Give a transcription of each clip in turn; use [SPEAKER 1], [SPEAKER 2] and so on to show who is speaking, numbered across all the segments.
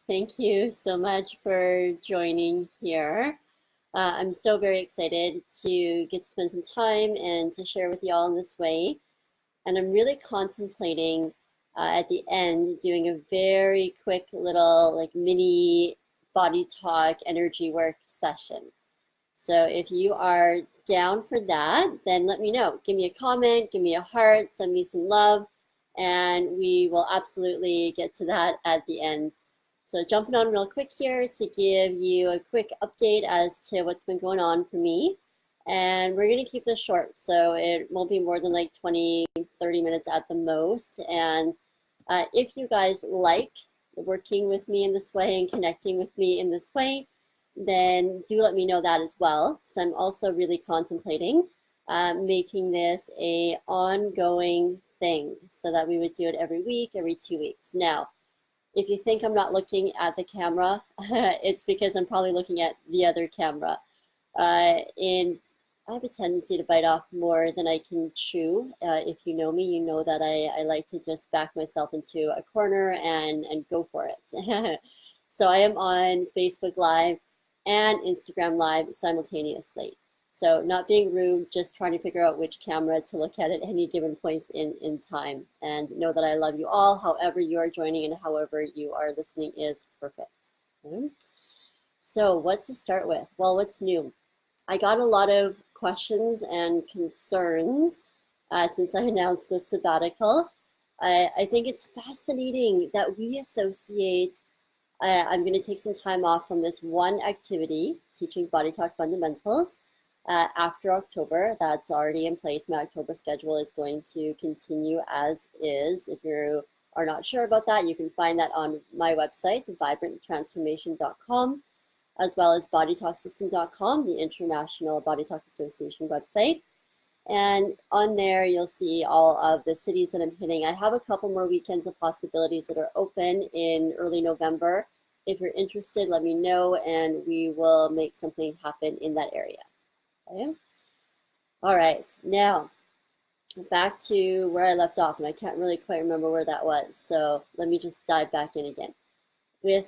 [SPEAKER 1] Thank you so much for joining here. I'm so very excited to get to spend some time and to share with you all in this way. And I'm really contemplating at the end doing a very quick little like mini body talk energy work session. So if you are down for that, then let me know. Give me a comment, give me a heart, send me some love, and we will absolutely get to that at the end. So jumping on real quick here to give you a quick update as to what's been going on for me. And we're going to keep this short, so it won't be more than like 20, 30 minutes at the most. And if you guys like working with me in this way and connecting with me in this way, then do let me know that as well. So I'm also really contemplating making this a ongoing thing so that we would do it every week, every 2 weeks. Now, if you think I'm not looking at the camera, it's because I'm probably looking at the other camera. I have a tendency to bite off more than I can chew. If you know me, you know that I like to just back myself into a corner and go for it. So I am on Facebook Live and Instagram Live simultaneously. So not being rude, just trying to figure out which camera to look at any given point in time. And know that I love you all, however you are joining and however you are listening is perfect. Okay. So what to start with? Well, what's new? I got a lot of questions and concerns since I announced the sabbatical. I think it's fascinating that we associate I'm going to take some time off from this one activity, teaching Body Talk Fundamentals, after October. That's already in place. My October schedule is going to continue as is. If you are not sure about that, you can find that on my website, vibranttransformation.com, as well as bodytalksystem.com, the International Body Talk Association website. And on there, you'll see all of the cities that I'm hitting. I have a couple more weekends of possibilities that are open in early November. If you're interested, let me know, and we will make something happen in that area. Okay? All right, now back to where I left off, and I can't really quite remember where that was. So let me just dive back in again. With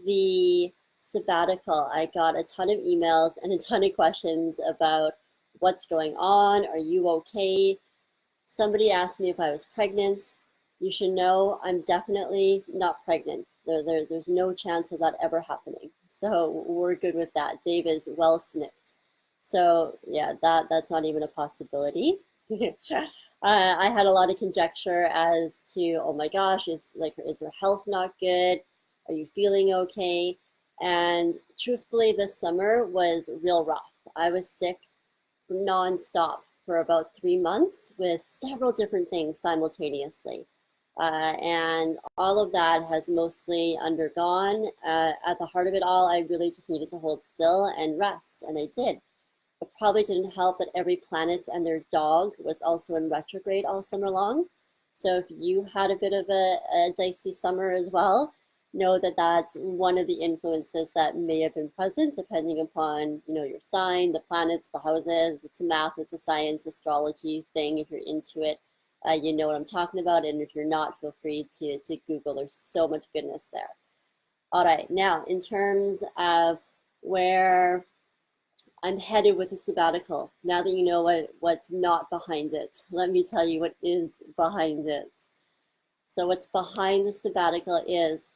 [SPEAKER 1] the sabbatical, I got a ton of emails and a ton of questions about what's going on? Are you okay? Somebody asked me if I was pregnant. You should know I'm definitely not pregnant. There's no chance of that ever happening. So we're good with that. Dave is well snipped. So yeah, that's not even a possibility. I had a lot of conjecture as to, oh my gosh, is her health not good? Are you feeling okay? And truthfully, this summer was real rough. I was sick nonstop for about 3 months with several different things simultaneously. And all of that has mostly undergone. At the heart of it all, I really just needed to hold still and rest, and I did. It probably didn't help that every planet and their dog was also in retrograde all summer long. So if you had a bit of a dicey summer as well, know that that's one of the influences that may have been present, depending upon your sign, the planets, the houses. It's a math, it's a science, astrology thing. If you're into it, you know what I'm talking about. And if you're not, feel free to Google. There's so much goodness there. All right, now in terms of where I'm headed with the sabbatical, now that you know what's not behind it, let me tell you what is behind it. So what's behind the sabbatical is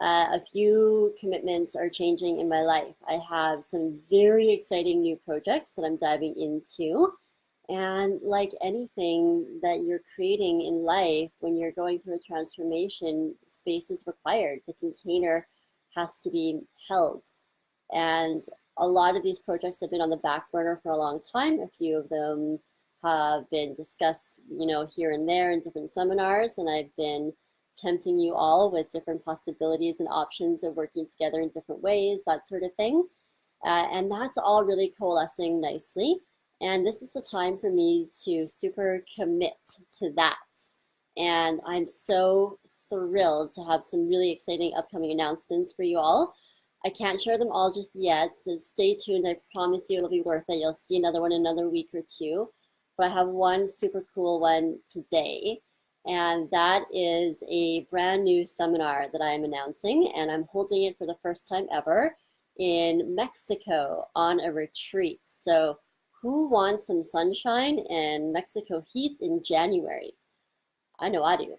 [SPEAKER 1] a few commitments are changing in my life. I have some very exciting new projects that I'm diving into. And like anything that you're creating in life, when you're going through a transformation, space is required. The container has to be held. And a lot of these projects have been on the back burner for a long time. A few of them have been discussed, here and there in different seminars, and I've been tempting you all with different possibilities and options of working together in different ways, that sort of thing. And that's all really coalescing nicely. And this is the time for me to super commit to that. And I'm so thrilled to have some really exciting upcoming announcements for you all. I can't share them all just yet, so stay tuned. I promise you it'll be worth it. You'll see another one in another week or two. But I have one super cool one today. And that is a brand new seminar that I am announcing, and I'm holding it for the first time ever in Mexico on a retreat. So who wants some sunshine and Mexico heat in January? I know I do.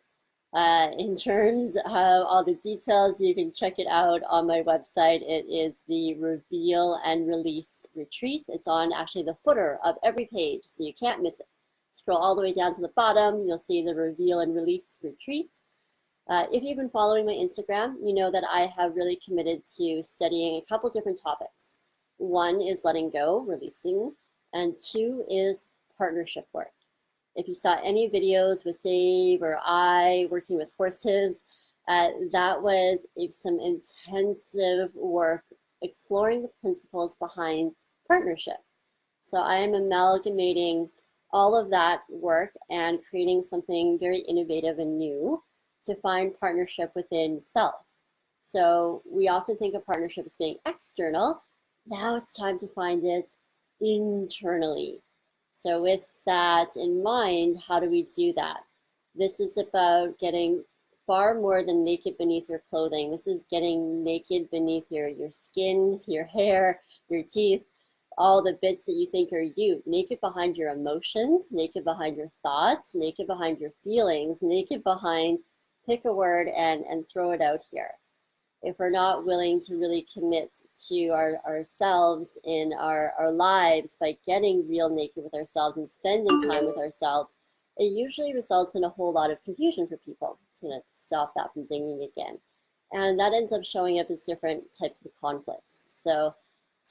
[SPEAKER 1] In terms of all the details, you can check it out on my website. It is the Reveal and Release Retreat. It's on actually the footer of every page, so you can't miss it. Scroll all the way down to the bottom, you'll see the Reveal and Release Retreat. If you've been following my Instagram, you know that I have really committed to studying a couple different topics. One is letting go, releasing, and two is partnership work. If you saw any videos with Dave or I working with horses, that was some intensive work exploring the principles behind partnership. So I am amalgamating all of that work and creating something very innovative and new to find partnership within self. So we often think of partnership as being external. Now it's time to find it internally. So with that in mind, how do we do that? This is about getting far more than naked beneath your clothing. This is getting naked beneath your skin, your hair, your teeth, all the bits that you think are you. Naked behind your emotions, naked behind your thoughts, naked behind your feelings, naked behind, pick a word and throw it out here. If we're not willing to really commit to ourselves in our lives by getting real naked with ourselves and spending time with ourselves, it usually results in a whole lot of confusion for people. It's going to stop that from dinging again. And that ends up showing up as different types of conflicts. So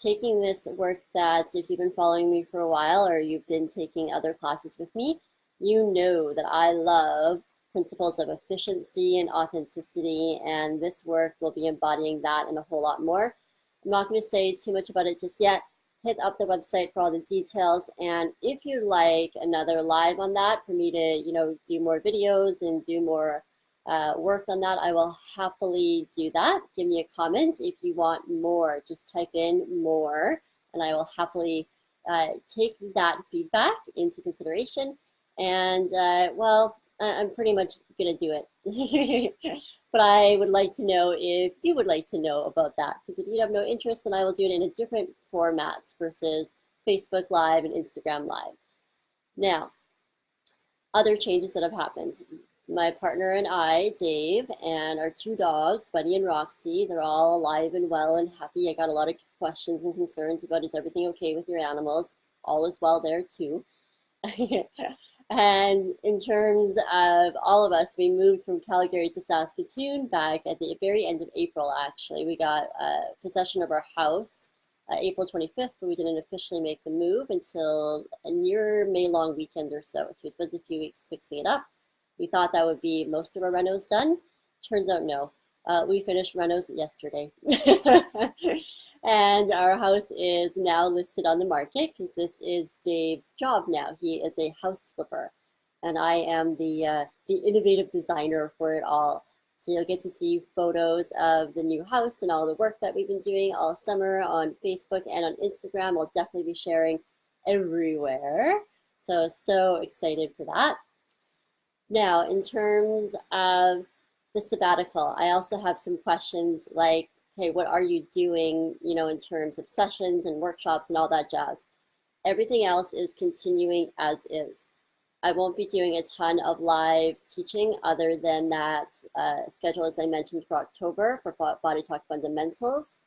[SPEAKER 1] taking this work that, if you've been following me for a while or you've been taking other classes with me, you know that I love principles of efficiency and authenticity, and this work will be embodying that and a whole lot more. I'm not going to say too much about it just yet. Hit up the website for all the details, and if you'd like another live on that for me to do more videos and do more work on that, I will happily do that. Give me a comment if you want more. Just type in more and I will happily take that feedback into consideration. And well, I'm pretty much gonna do it. But I would like to know if you would like to know about that, because if you have no interest, then I will do it in a different format versus Facebook Live and Instagram Live. Now, other changes that have happened. My partner and I, Dave, and our two dogs, Buddy and Roxy, they're all alive and well and happy. I got a lot of questions and concerns about, is everything okay with your animals? All is well there too. And in terms of all of us, we moved from Calgary to Saskatoon back at the very end of April, actually. We got possession of our house April 25th, but we didn't officially make the move until a near May long weekend or so. So we spent a few weeks fixing it up. We thought that would be most of our renos done. Turns out no. We finished renos yesterday. And our house is now listed on the market because this is Dave's job now. He is a house flipper, and I am the innovative designer for it all. So you'll get to see photos of the new house and all the work that we've been doing all summer on Facebook and on Instagram. We'll definitely be sharing everywhere. So excited for that. Now, in terms of the sabbatical, I also have some questions like, okay, what are you doing, in terms of sessions and workshops and all that jazz? Everything else is continuing as is. I won't be doing a ton of live teaching other than that schedule, as I mentioned, for October for Body Talk Fundamentals.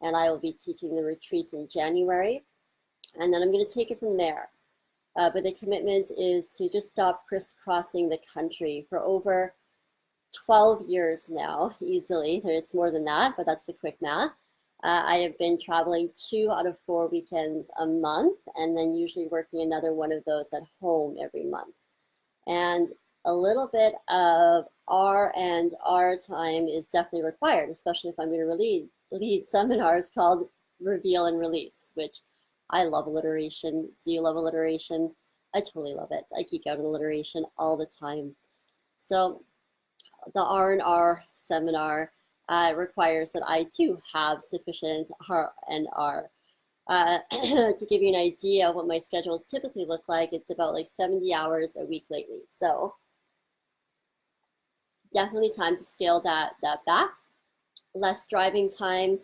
[SPEAKER 1] And I will be teaching the retreats in January. And then I'm going to take it from there. But the commitment is to just stop crisscrossing the country for over 12 years now, easily. It's more than that, but that's the quick math. I have been traveling 2 out of 4 weekends a month, and then usually working another one of those at home every month. And a little bit of R&R time is definitely required, especially if I'm going to lead seminars called Reveal and Release, which I love alliteration. Do you love alliteration? I totally love it. I geek out on alliteration all the time. So the R&R seminar requires that I too have sufficient R&R. To give you an idea of what my schedules typically look like, it's about like 70 hours a week lately. So Definitely time to scale that back. Less driving time,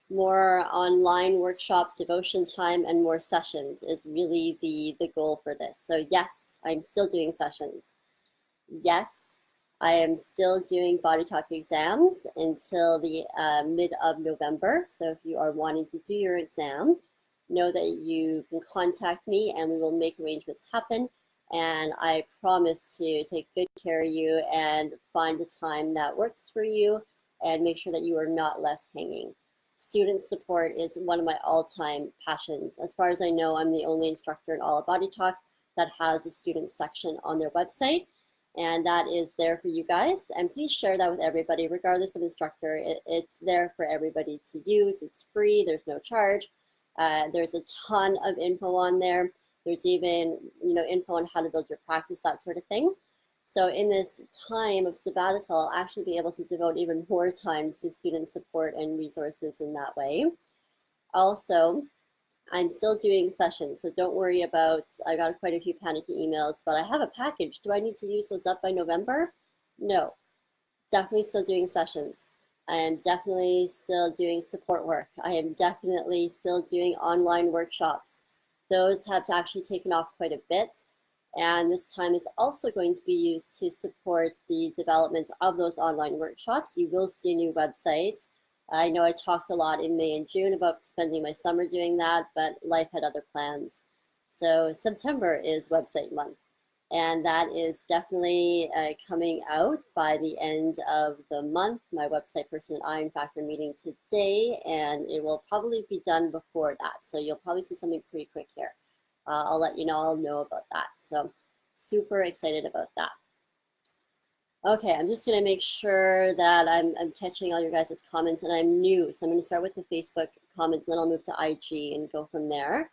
[SPEAKER 1] more online workshop devotion time, and more sessions is really the goal for this. So yes, I'm still doing sessions. Yes, I am still doing body talk exams until the mid of November. So if you are wanting to do your exam, know that you can contact me and we will make arrangements happen. And I promise to take good care of you and find a time that works for you and make sure that you are not left hanging. Student support is one of my all-time passions. As far as I know, I'm the only instructor in all of Body Talk that has a student section on their website, and that is there for you guys. And please share that with everybody, regardless of instructor. It's there for everybody to use. It's free. There's no charge. There's a ton of info on there. There's even, info on how to build your practice, that sort of thing. So in this time of sabbatical, I'll actually be able to devote even more time to student support and resources in that way. Also, I'm still doing sessions, so don't worry about, I got quite a few panicky emails, but I have a package. Do I need to use those up by November? No, definitely still doing sessions. I am definitely still doing support work. I am definitely still doing online workshops. Those have actually taken off quite a bit. And this time is also going to be used to support the development of those online workshops. You will see a new website. I know I talked a lot in May and June about spending my summer doing that, but life had other plans. So September is website month. And that is definitely coming out by the end of the month. My website person and I, in fact, are meeting today, and it will probably be done before that. So you'll probably see something pretty quick here. I'll let you know, I'll know about that. So super excited about that. Okay, I'm just gonna make sure that I'm catching all your guys' comments, and I'm new. So I'm gonna start with the Facebook comments, and then I'll move to IG and go from there.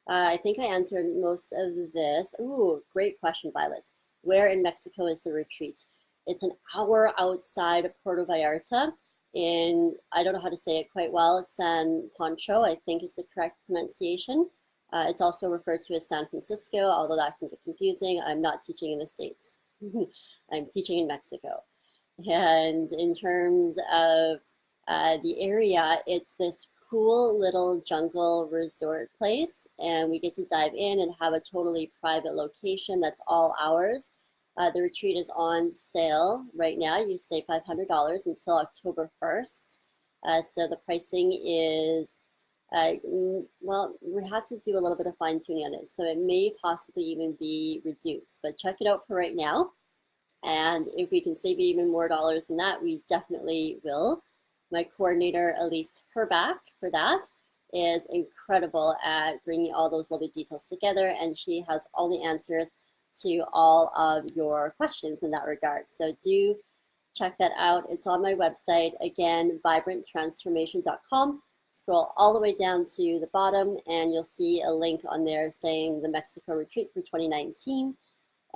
[SPEAKER 1] I think I answered most of this. Ooh, great question, Violet. Where in Mexico is the retreat? It's an hour outside of Puerto Vallarta in, I don't know how to say it quite well, San Pancho, I think is the correct pronunciation. It's also referred to as San Francisco, although that can get confusing. I'm not teaching in the States. I'm teaching in Mexico. And in terms of the area, it's this cool little jungle resort place, and we get to dive in and have a totally private location that's all ours. The retreat is on sale right now. You save $500 until October 1st. So the pricing is, well, we have to do a little bit of fine tuning on it. So it may possibly even be reduced, but check it out for right now. And if we can save even more dollars than that, we definitely will. My coordinator, Elise Herback, for that is incredible at bringing all those little details together, and she has all the answers to all of your questions in that regard. So do check that out. It's on my website, again, vibranttransformation.com. Scroll all the way down to the bottom, and you'll see a link on there saying the Mexico retreat for 2019.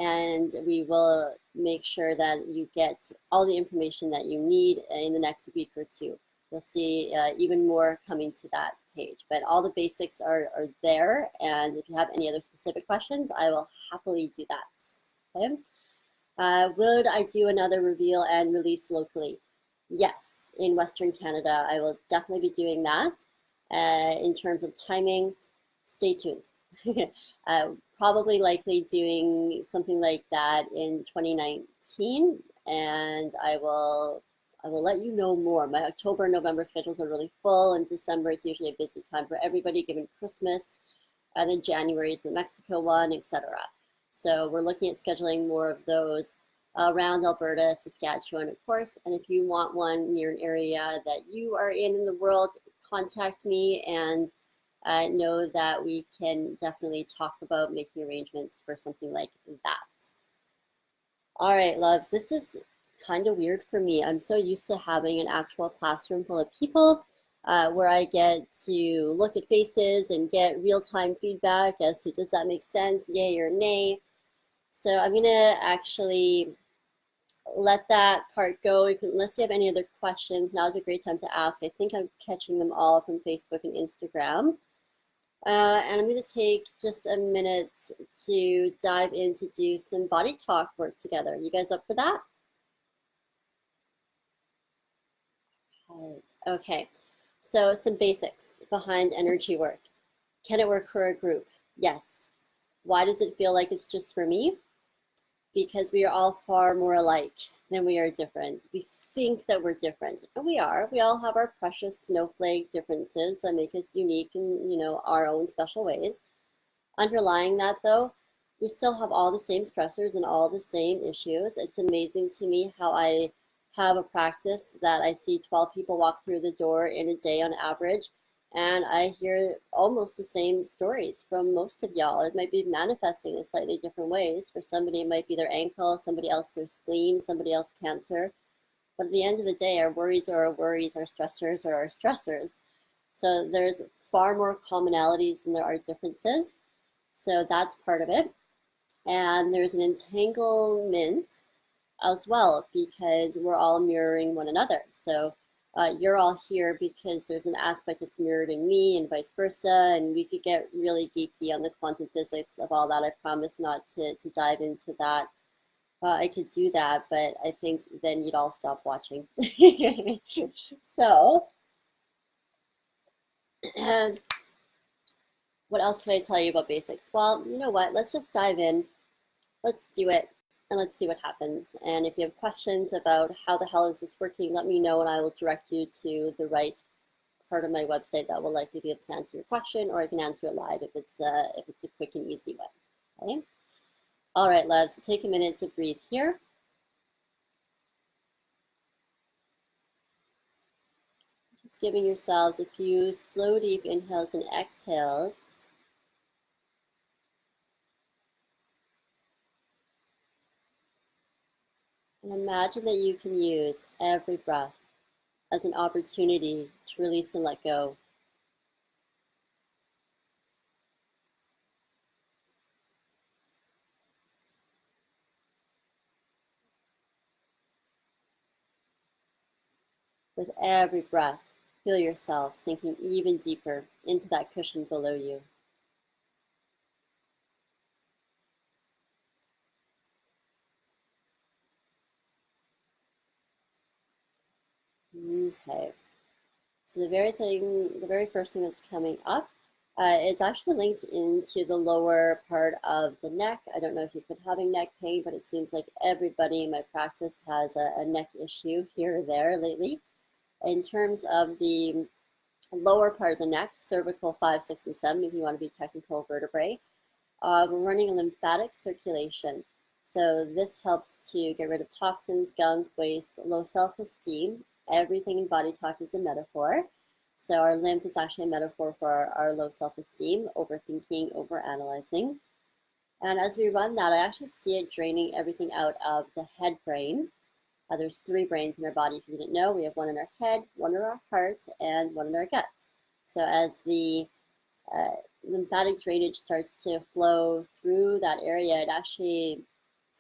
[SPEAKER 1] And we will make sure that you get all the information that you need in the next week or two. You'll see even more coming to that page, but all the basics are there. And if you have any other specific questions, I will happily do that. Okay. Would I do another reveal and release locally? Yes, in Western Canada, I will definitely be doing that. In terms of timing, stay tuned. Probably likely doing something like that in 2019, and I will let you know more. My October and November schedules are really full, and December is usually a busy time for everybody given Christmas, and then January is the Mexico one, etc. So we're looking at scheduling more of those around Alberta, Saskatchewan, of course. And if you want one near an area that you are in the world, contact me, and know that we can definitely talk about making arrangements for something like that. All right, loves, this is kind of weird for me. I'm so used to having an actual classroom full of people where I get to look at faces and get real-time feedback as to does that make sense, yay or nay. So I'm gonna actually let that part go. Unless you have any other questions, now's a great time to ask. I think I'm catching them all from Facebook and Instagram. And I'm going to take just a minute to dive in to do some body talk work together. You guys up for that? Right. Okay. So some basics behind energy work. Can it work for a group? Yes. Why does it feel like it's just for me? Because we are all far more alike than we are different. We think that we're different, and we are. We all have our precious snowflake differences that make us unique in, our own special ways. Underlying that, though, we still have all the same stressors and all the same issues. It's amazing to me how I have a practice that I see 12 people walk through the door in a day on average, and I hear almost the same stories from most of y'all. It might be manifesting in slightly different ways. For somebody, it might be their ankle, somebody else their spleen, somebody else cancer. But at the end of the day, our worries are our worries, our stressors are our stressors. So there's far more commonalities than there are differences. So that's part of it. And there's an entanglement as well because we're all mirroring one another. So you're all here because there's an aspect that's mirrored in me and vice versa. And we could get really geeky on the quantum physics of all that. I promise not to dive into that. I could do that, but I think then you'd all stop watching. So, what else can I tell you about basics? Well, you know what? Let's just dive in. Let's do it and let's see what happens. And if you have questions about how the hell is this working, let me know and I will direct you to the right part of my website that will likely be able to answer your question, or I can answer it live if it's a quick and easy one. Okay. All right, loves. So take a minute to breathe here. Just giving yourselves a few slow, deep inhales and exhales. And imagine that you can use every breath as an opportunity to release and let go. With every breath, feel yourself sinking even deeper into that cushion below you. Okay. So the very first thing that's coming up, it's actually linked into the lower part of the neck. I don't know if you've been having neck pain, but it seems like everybody in my practice has a neck issue here or there lately. In terms of the lower part of the neck, cervical 5, 6, and 7, if you want to be technical vertebrae, we're running a lymphatic circulation. So this helps to get rid of toxins, gunk, waste, low self-esteem. Everything in body talk is a metaphor. So our lymph is actually a metaphor for our low self-esteem, overthinking, overanalyzing. And as we run that, I actually see it draining everything out of the head brain. There's 3 brains in our body. If you didn't know, we have one in our head, one in our heart, and one in our gut. So as the lymphatic drainage starts to flow through that area, it actually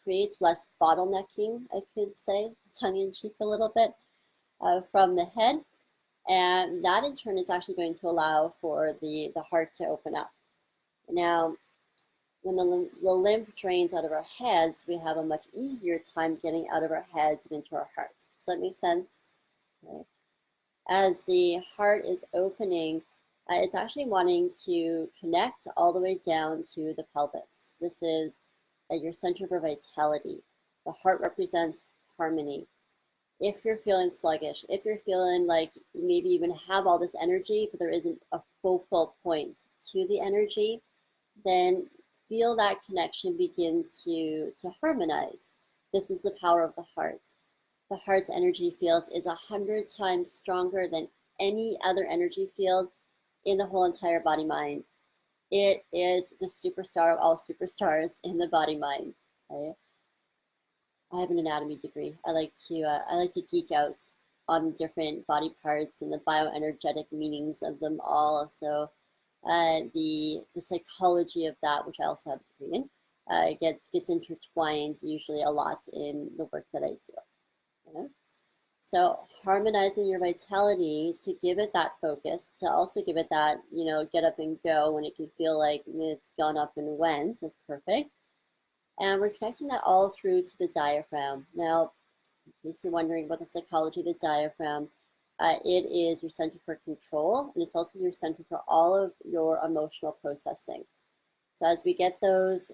[SPEAKER 1] creates less bottlenecking, I could say, tongue in cheek a little bit, from the head. And that in turn is actually going to allow for the heart to open up. Now, when the lymph drains out of our heads, we have a much easier time getting out of our heads and into our hearts. Does that make sense? Okay. As the heart is opening, it's actually wanting to connect all the way down to the pelvis. This is your center for vitality. The heart represents harmony. If you're feeling sluggish, if you're feeling like you maybe even have all this energy, but there isn't a focal point to the energy, then feel that connection begin to harmonize. This is the power of the heart. The heart's energy field is 100 times stronger than any other energy field in the whole entire body mind. It is the superstar of all superstars in the body mind. Okay? I have an anatomy degree. I like to geek out on different body parts and the bioenergetic meanings of them all. So the psychology of that, which I also have a degree in, gets intertwined usually a lot in the work that I do. Okay? So harmonizing your vitality to give it that focus, to also give it that, get up and go when it can feel like it's gone up and went, is perfect. And we're connecting that all through to the diaphragm. Now, in case you're wondering about the psychology of the diaphragm, It is your center for control, and it's also your center for all of your emotional processing. So as we get those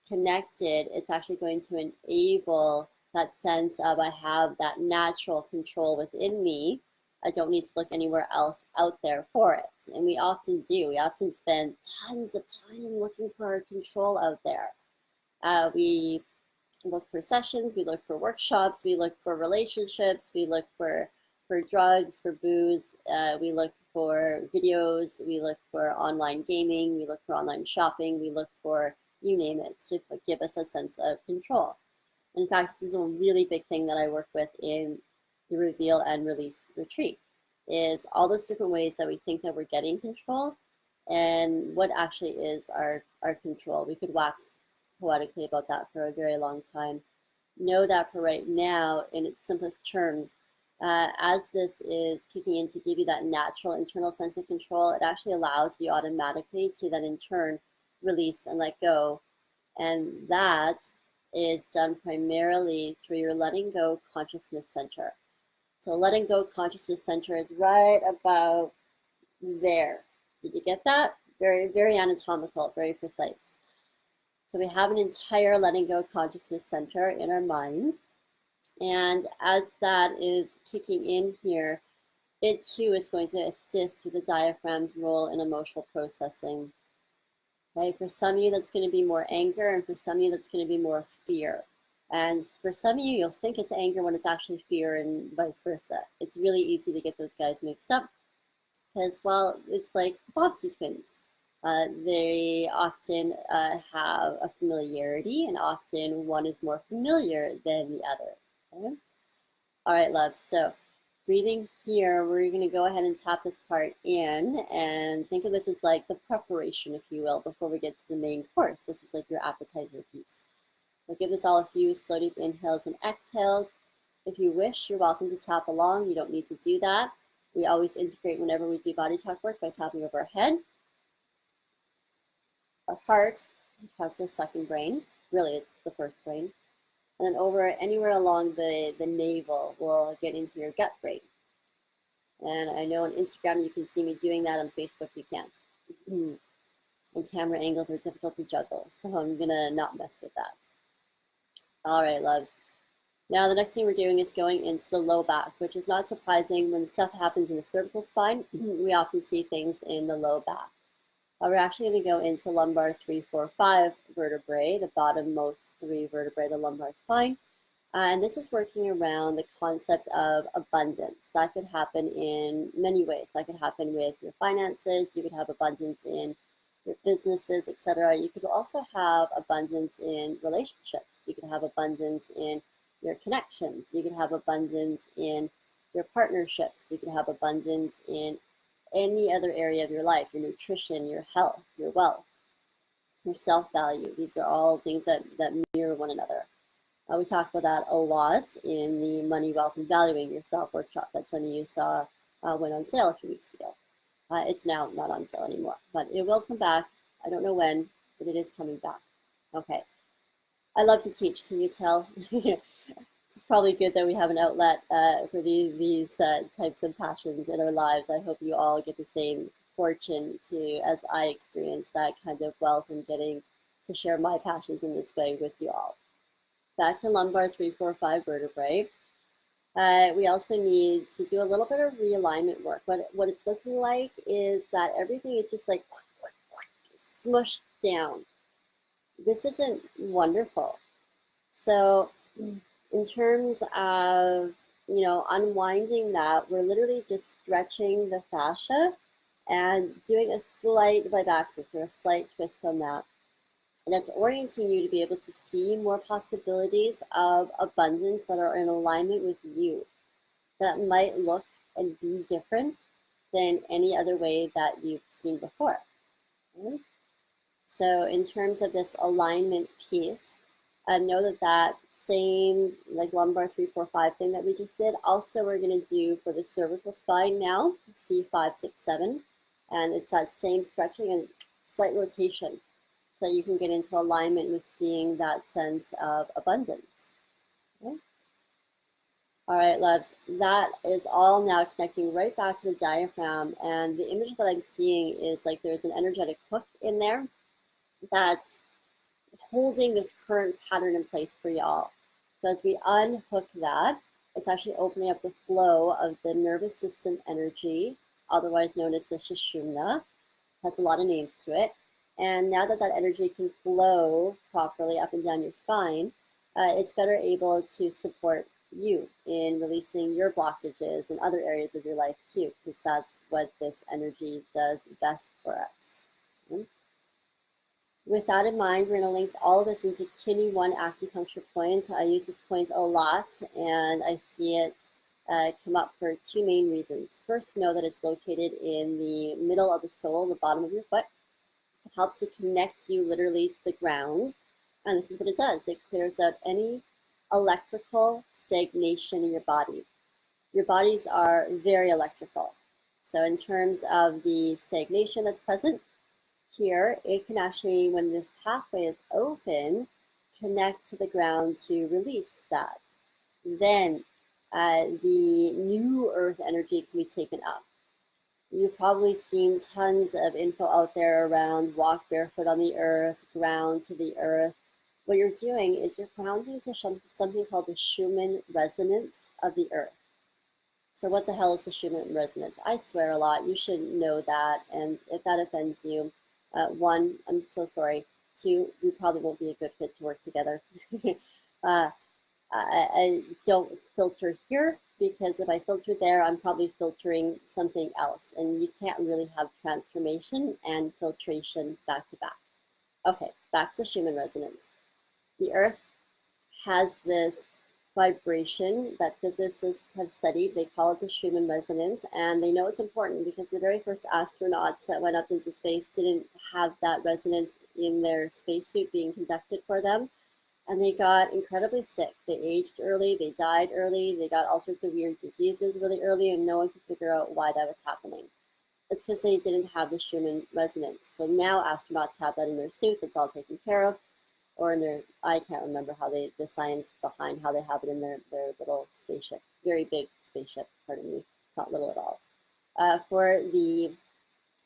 [SPEAKER 1] connected, it's actually going to enable that sense of I have that natural control within me. I don't need to look anywhere else out there for it. And we often do. We often spend tons of time looking for our control out there. We look for sessions, we look for workshops, we look for relationships, we look for drugs, for booze, we look for videos, we look for online gaming, we look for online shopping, we look for you name it to give us a sense of control. In fact, this is a really big thing that I work with in the Reveal and Release retreat, is all those different ways that we think that we're getting control and what actually is our control. We could wax poetically about that for a very long time. Know that for right now, in its simplest terms, as this is kicking in to give you that natural internal sense of control, it actually allows you automatically to then in turn release and let go. And that is done primarily through your letting go consciousness center. So letting go consciousness center is right about there. Did you get that? Very, very anatomical, very precise. So we have an entire letting go consciousness center in our mind. And as that is kicking in here, it too is going to assist with the diaphragm's role in emotional processing. Okay, for some of you, that's going to be more anger, and for some of you, that's going to be more fear. And for some of you, you'll think it's anger when it's actually fear, and vice versa. It's really easy to get those guys mixed up because, well, it's like Bobbsey twins. They often have a familiarity, and often one is more familiar than the other. Okay? All right, love. So breathing here, we're going to go ahead and tap this part in and think of this as like the preparation, if you will, before we get to the main course. This is like your appetizer piece. We'll give this all a few slow deep inhales and exhales. If you wish, you're welcome to tap along. You don't need to do that. We always integrate whenever we do body talk work by tapping over our head. Our heart has the second brain. Really, it's the first brain. And then over anywhere along the navel, we'll get into your gut brain. And I know on Instagram you can see me doing that. On Facebook you can't. And camera angles are difficult to juggle, so I'm gonna not mess with that. All right, loves. Now the next thing we're doing is going into the low back, which is not surprising. When stuff happens in the cervical spine, we often see things in the low back. We're actually going to go into lumbar 3, 4, 5 vertebrae, the bottommost 3 vertebrae, the lumbar spine. And this is working around the concept of abundance. That could happen in many ways. That could happen with your finances. You could have abundance in your businesses, etc. You could also have abundance in relationships. You could have abundance in your connections. You could have abundance in your partnerships. You could have abundance in any other area of your life, your nutrition, your health, your wealth, your self-value. These are all things that mirror one another. We talked about that a lot in the Money, Wealth, and Valuing Yourself workshop that some of you saw went on sale a few weeks ago. It's now not on sale anymore, but it will come back. I don't know when, but it is coming back. Okay. I love to teach, can you tell? It's probably good that we have an outlet for these types of passions in our lives. I hope you all get the same fortune to, as I experience, that kind of wealth and getting to share my passions in this way with you all. Back to lumbar 3, 4, 5 vertebrae. We also need to do a little bit of realignment work. What it's looking like is that everything is just like smushed down. This isn't wonderful. So in terms of, unwinding that, we're literally just stretching the fascia and doing a slight libaxis or a slight twist on that. And that's orienting you to be able to see more possibilities of abundance that are in alignment with you, that might look and be different than any other way that you've seen before. Okay? So in terms of this alignment piece, know that same like lumbar 3, 4, 5 thing that we just did, also we're going to do for the cervical spine now, C5, 6, 7. And it's that same stretching and slight rotation so that you can get into alignment with seeing that sense of abundance. Okay? All right, loves, that is all now connecting right back to the diaphragm. And the image that I'm seeing is like there's an energetic hook in there that's holding this current pattern in place for y'all. So as we unhook that, it's actually opening up the flow of the nervous system energy, otherwise known as the Sushumna. Has a lot of names to it. And now that that energy can flow properly up and down your spine, it's better able to support you in releasing your blockages in other areas of your life too, because that's what this energy does best for us. Okay? With that in mind, we're going to link all of this into Kidney 1 acupuncture points. I use this point a lot, and I see it come up for two main reasons. First, know that it's located in the middle of the sole, the bottom of your foot. It helps to connect you literally to the ground, and this is what it does. It clears out any electrical stagnation in your body. Your bodies are very electrical. So in terms of the stagnation that's present, here, it can actually, when this pathway is open, connect to the ground to release that. Then the new earth energy can be taken up. You've probably seen tons of info out there around walk barefoot on the earth, ground to the earth. What you're doing is you're grounding to something called the Schumann resonance of the earth. So what the hell is the Schumann resonance? I swear a lot. You should know that. And if that offends you, one, I'm so sorry. Two, we probably won't be a good fit to work together. I don't filter here because if I filter there, I'm probably filtering something else. And you can't really have transformation and filtration back to back. Okay, back to Schumann resonance. The earth has this vibration that physicists have studied. They call it the Schumann resonance, and they know it's important because the very first astronauts that went up into space didn't have that resonance in their spacesuit being conducted for them, and they got incredibly sick. They aged early, they died early, they got all sorts of weird diseases really early, and no one could figure out why that was happening. It's because they didn't have the Schumann resonance. So now astronauts have that in their suits, it's all taken care of. Or in their, I can't remember how the science behind how they have it in their little spaceship, very big spaceship, pardon me, it's not little at all. For the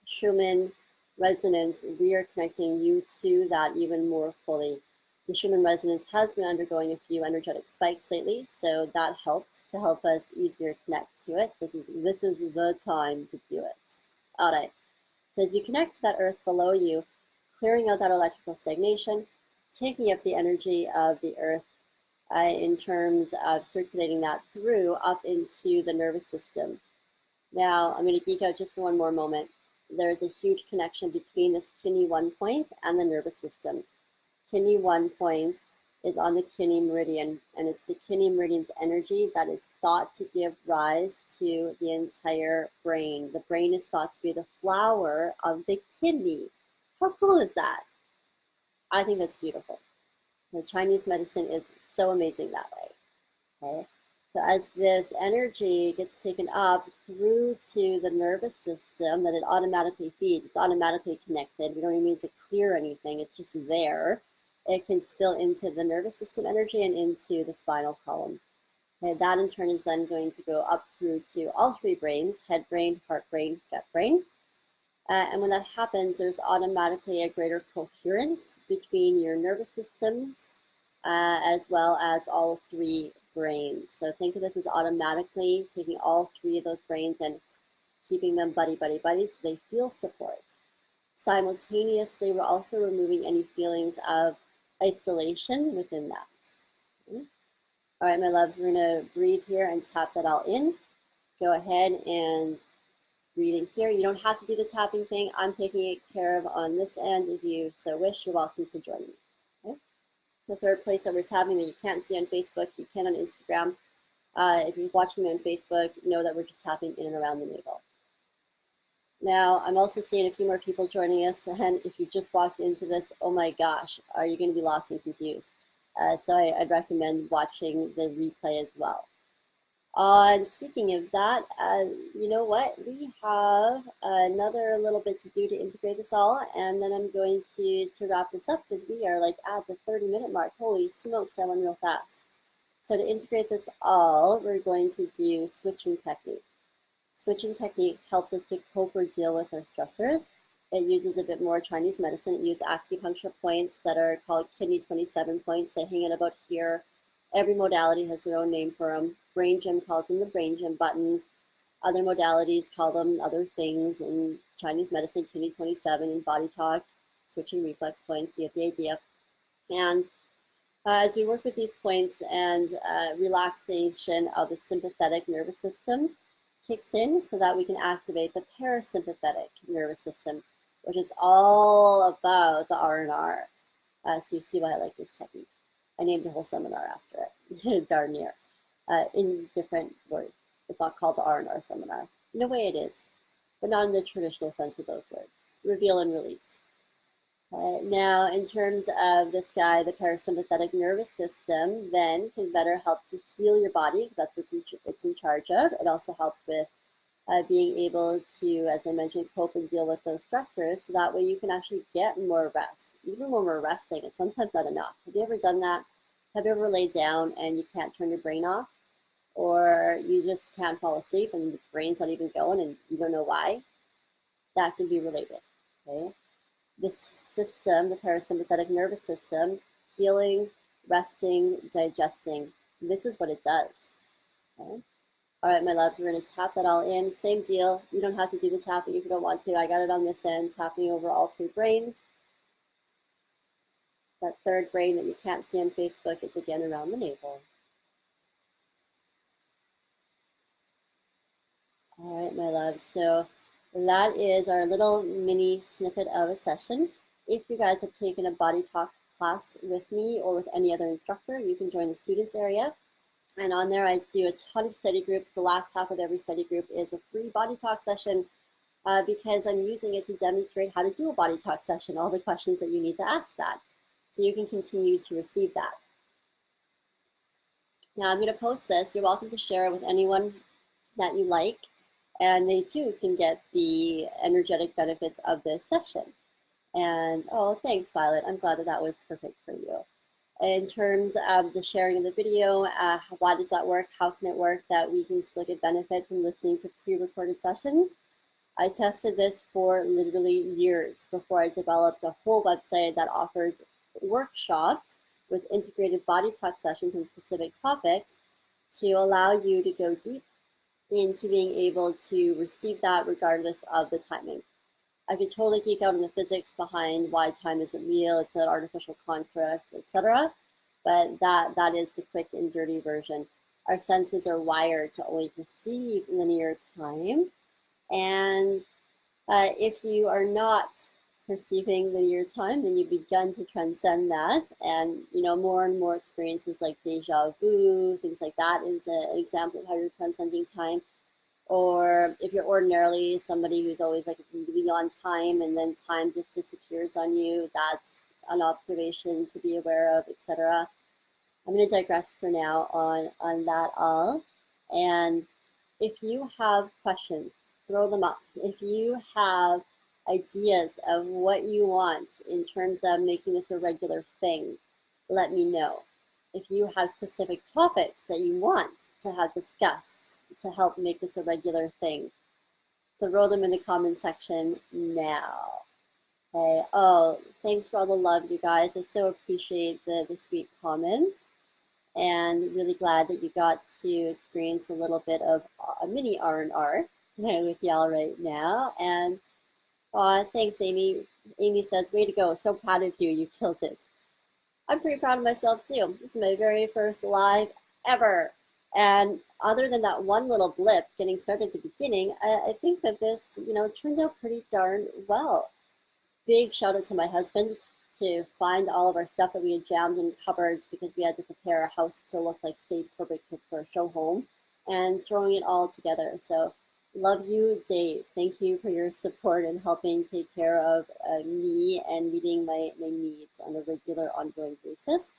[SPEAKER 1] Schumann resonance, we are connecting you to that even more fully. The Schumann resonance has been undergoing a few energetic spikes lately, so that helps to help us easier connect to it. This is the time to do it. All right, so as you connect to that earth below you, clearing out that electrical stagnation, taking up the energy of the earth in terms of circulating that through up into the nervous system. Now, I'm going to geek out just for one more moment. There's a huge connection between this kidney 1 point and the nervous system. Kidney 1 point is on the kidney meridian, and it's the kidney meridian's energy that is thought to give rise to the entire brain. The brain is thought to be the flower of the kidney. How cool is that? I think that's beautiful. The Chinese medicine is so amazing that way. Okay, so as this energy gets taken up through to the nervous system that it automatically feeds, it's automatically connected. We don't even need to clear anything, it's just there. It can spill into the nervous system energy and into the spinal column. Okay, that in turn is then going to go up through to all three brains, head brain, heart brain, gut brain. And when that happens, there's automatically a greater coherence between your nervous systems as well as all three brains. So think of this as automatically taking all three of those brains and keeping them buddy so they feel support. Simultaneously, we're also removing any feelings of isolation within that. Okay. All right, my loves, we're going to breathe here and tap that all in. Go ahead and breathing here. You don't have to do this tapping thing. I'm taking it care of on this end. If you so wish, you're welcome to join me. Okay? The third place that we're tapping that you can't see on Facebook, you can on Instagram. If you're watching me on Facebook, know that we're just tapping in and around the navel. Now, I'm also seeing a few more people joining us, and if you just walked into this, oh my gosh, are you going to be lost and confused? So I'd recommend watching the replay as well. And speaking of that, you know what? We have another little bit to do to integrate this all, and then I'm going to wrap this up because we are like at the 30-minute mark. Holy smokes, that went real fast. So to integrate this all, we're going to do switching technique. Switching technique helps us to cope or deal with our stressors. It uses a bit more Chinese medicine. It uses acupuncture points that are called kidney 27 points. They hang out about here. Every modality has their own name for them. Brain gym calls them the brain gym buttons. Other modalities call them other things. In Chinese medicine, kidney 27 and body talk, switching reflex points, you get the idea. And as we work with these points and relaxation of the sympathetic nervous system kicks in so that we can activate the parasympathetic nervous system, which is all about the R&R. So you see why I like this technique. I named a whole seminar after it, darn near, in different words. It's not called the R&R seminar. In a way it is, but not in the traditional sense of those words. Reveal and release. Now, in terms of this guy, the parasympathetic nervous system then can better help to heal your body. That's what it's in charge of. It also helps with being able to, as I mentioned, cope and deal with those stressors. So that way you can actually get more rest. Even when we're resting, it's sometimes not enough. Have you ever done that? Have you ever laid down and you can't turn your brain off? Or you just can't fall asleep and the brain's not even going and you don't know why? That can be related, okay? This system, the parasympathetic nervous system, healing, resting, digesting, this is what it does, okay? All right, my loves, we're gonna tap that all in. Same deal, you don't have to do the tapping if you don't want to. I got it on this end, tapping over all three brains. That third brain that you can't see on Facebook is again around the navel. All right, my loves, so that is our little mini snippet of a session. If you guys have taken a body talk class with me or with any other instructor, you can join the students area. And on there, I do a ton of study groups. The last half of every study group is a free body talk session because I'm using it to demonstrate how to do a body talk session, all the questions that you need to ask that. So you can continue to receive that. Now I'm going to post this. You're welcome to share it with anyone that you like. And they too can get the energetic benefits of this session. And oh, thanks, Violet. I'm glad that that was perfect for you. In terms of the sharing of the video, why does that work? How can it work that we can still get benefit from listening to pre-recorded sessions? I tested this for literally years before I developed a whole website that offers workshops with integrated body talk sessions on specific topics to allow you to go deep into being able to receive that regardless of the timing. I could totally geek out on the physics behind why time isn't real, it's an artificial construct, etc. But that is the quick and dirty version. Our senses are wired to only perceive linear time. And if you are not perceiving linear time, then you've begun to transcend that. And more and more experiences like deja vu, things like that is an example of how you're transcending time. Or if you're ordinarily somebody who's always like really on time and then time just disappears on you, that's an observation to be aware of, etc. I'm going to digress for now on that all. And if you have questions, throw them up. If you have ideas of what you want in terms of making this a regular thing, let me know. If you have specific topics that you want to have discussed to help make this a regular thing, throw them in the comment section now. Okay. Oh, thanks for all the love, you guys. I so appreciate the sweet comments, and really glad that you got to experience a little bit of a mini R&R with y'all right now. And thanks, Amy. Amy says, way to go. So proud of you. You killed it. I'm pretty proud of myself too. This is my very first live ever. And other than that one little blip getting started at the beginning, I think that this, turned out pretty darn well. Big shout out to my husband to find all of our stuff that we had jammed in cupboards because we had to prepare a house to look like stage perfect for a show home, and throwing it all together. So love you, Dave. Thank you for your support and helping take care of me and meeting my needs on a regular, ongoing basis.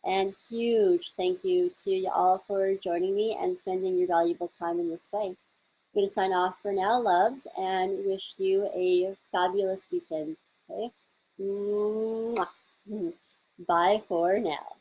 [SPEAKER 1] And huge thank you to you all for joining me and spending your valuable time in this way. I'm going to sign off for now, loves, and wish you a fabulous weekend. Okay? Mwah. Bye for now.